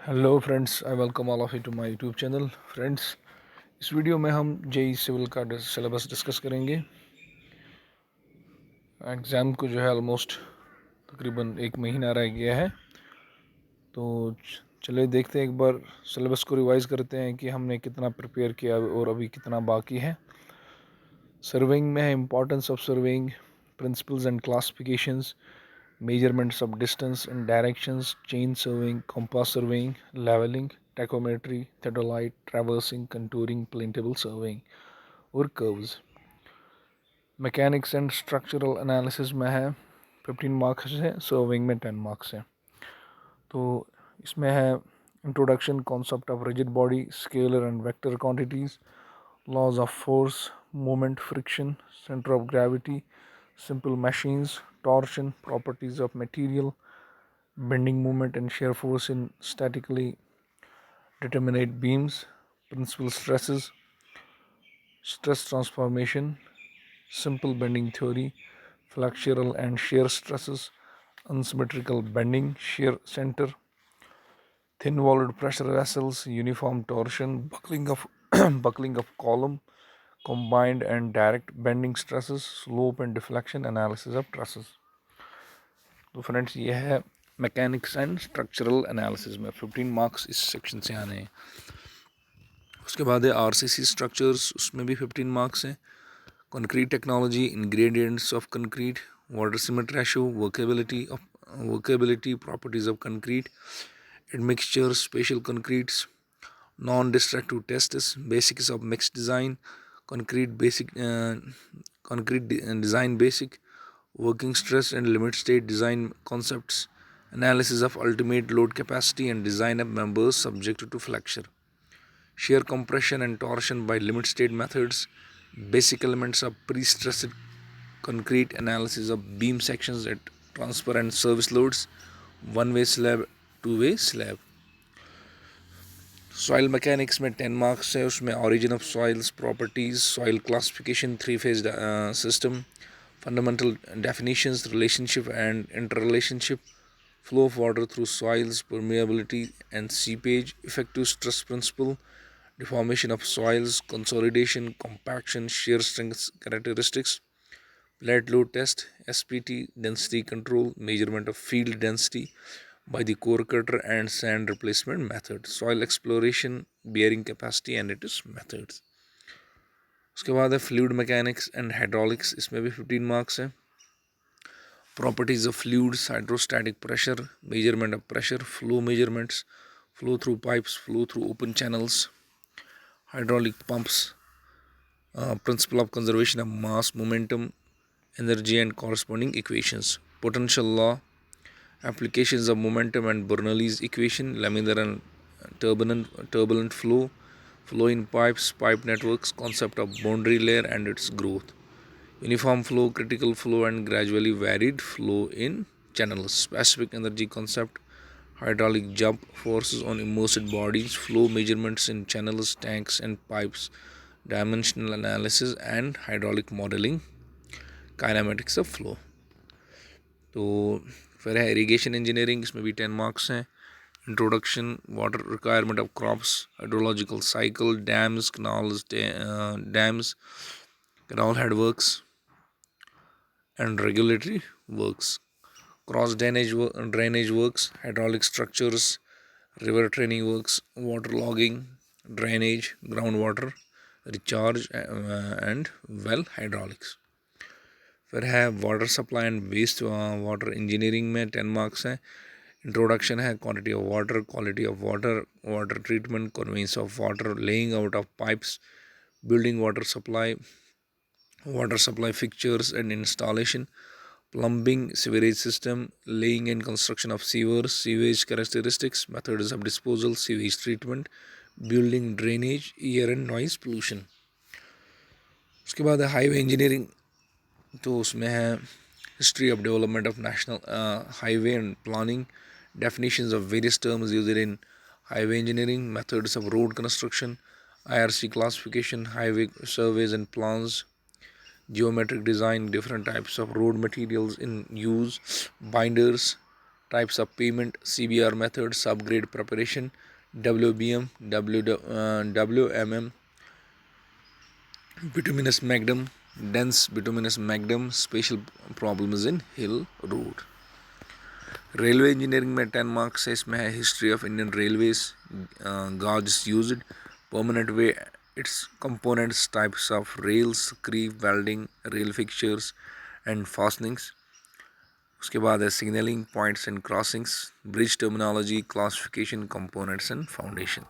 Hello friends, I welcome all of you to my YouTube channel. Friends, इस video में हम JE civil का syllabus discuss करेंगे। Exam को जो है ऑलमोस्ट तकरीबन एक महीना रह गया है, तो चलिए देखते हैं, एक बार सिलेबस को रिवाइज़ करते हैं कि हमने कितना प्रिपेयर किया और अभी कितना बाकी है। सर्वेइंग में है importance of surveying, principles and classifications, measurements of distance and directions, chain surveying, compass surveying, leveling, tachometry, theodolite, traversing, contouring, plantable surveying और curves। Mechanics and structural analysis में है 15 मार्क्स है, सर्विंग में 10 मार्क्स है। तो इसमें है introduction, concept of rigid body, scalar and vector quantities, laws of force, moment, friction, centre of gravity, simple machines, torsion, properties of material, bending moment and shear force in statically determinate beams, principal stresses, stress transformation, simple bending theory, flexural and shear stresses, unsymmetrical bending, shear center, thin walled pressure vessels, uniform torsion, buckling of buckling of column, combined and direct bending stresses, slope and deflection, analysis of trusses। तो friends, ये है mechanics and structural analysis में 15 marks इस section से आने हैं। उसके बाद है आरसीसी स्ट्रक्चर्स, उसमें भी 15 मार्क्स हैं। Concrete technology, ingredients of concrete, water cement ratio, workability, properties of concrete, admixture, special concretes, non destructive tests, basics of mix design, concrete basic concrete design basic, working stress and limit state design concepts, analysis of ultimate load capacity and design of members subject to flexure, shear compression and torsion by limit state methods, basic elements of pre-stressed concrete, analysis of beam sections at transfer and service loads, one-way slab, two-way slab। Soil mechanics में 10 marks है, उसमें origin of soils, properties, soil classification, three-phase system, fundamental definitions, relationship and interrelationship, flow of water through soils, permeability and seepage, effective stress principle, deformation of soils, consolidation, compaction, shear strength characteristics, plate load test, SPT, density control, measurement of field density by the core cutter and sand replacement method, soil exploration, bearing capacity and its methods। उसके बाद है fluid mechanics and hydraulics, इसमें भी 15 marks है। Properties of fluids, hydrostatic pressure, measurement of pressure, flow measurements, flow through pipes, flow through open channels, hydraulic pumps, principle of conservation of mass, momentum, energy and corresponding equations, potential law, applications of momentum and Bernoulli's equation, laminar and turbulent flow, flow in pipes, pipe networks, concept of boundary layer and its growth, uniform flow, critical flow and gradually varied flow in channels, specific energy concept, hydraulic jump forces on immersed bodies, flow measurements in channels, tanks and pipes, dimensional analysis and hydraulic modeling, kinematics of flow. तो फिर है irrigation engineering, इसमें भी 10 marks हैं। Introduction, water requirement of crops, hydrological cycle, dams, canal headworks and regulatory works, cross drainage works, hydraulic structures, river training works, water logging, drainage, ground water recharge and well hydraulics. फिर है water supply and waste water engineering में 10 marks हैं। Introduction है, quantity of water, quality of water, water treatment, conveyance of water, laying out of pipes, building water supply fixtures and installation, plumbing, sewerage system, laying and construction of sewers, sewage characteristics, methods of disposal, sewage treatment, building drainage, air and noise pollution। उसके बाद है highway engineering, तो उसमें है history of development of national highway and planning, definitions of various terms used in highway engineering, methods of road construction, IRC classification, highway surveys and plans, geometric design, different types of road materials in use, binders, types of payment, CBR method, subgrade preparation, WBM, WMM, bituminous magnum, dense bituminous magnum, special problems in hill road. Railway engineering में 10 marks है, इसमें है history of Indian railways, gauge used, permanent way, its components, types of rails, creep, welding, rail fixtures and fastenings. उसके बाद है signalling, points and crossings, bridge terminology, classification, components and foundation.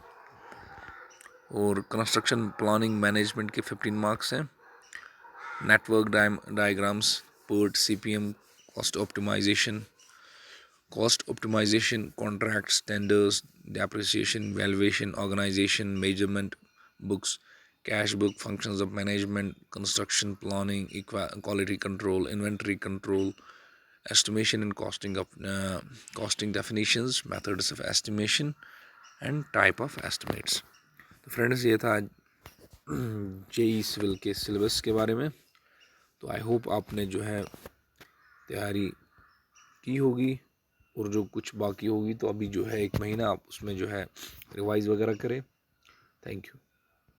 और construction planning management के 15 marks हैं. Network diagrams, PERT, CPM, cost optimization, contracts, tenders, depreciation, valuation, organization, measurement, books, cash book, functions of management, construction planning, quality control, inventory control, estimation and costing of costing definitions, methods of estimation and type of estimates. तो friends ये था JEE civil के syllabus के बारे में. तो I hope आपने जो है तैयारी की होगी, और जो कुछ बाकी होगी तो अभी जो है 1 महीना आप उसमें जो है रिवाइज़ वगैरह करें. Thank you.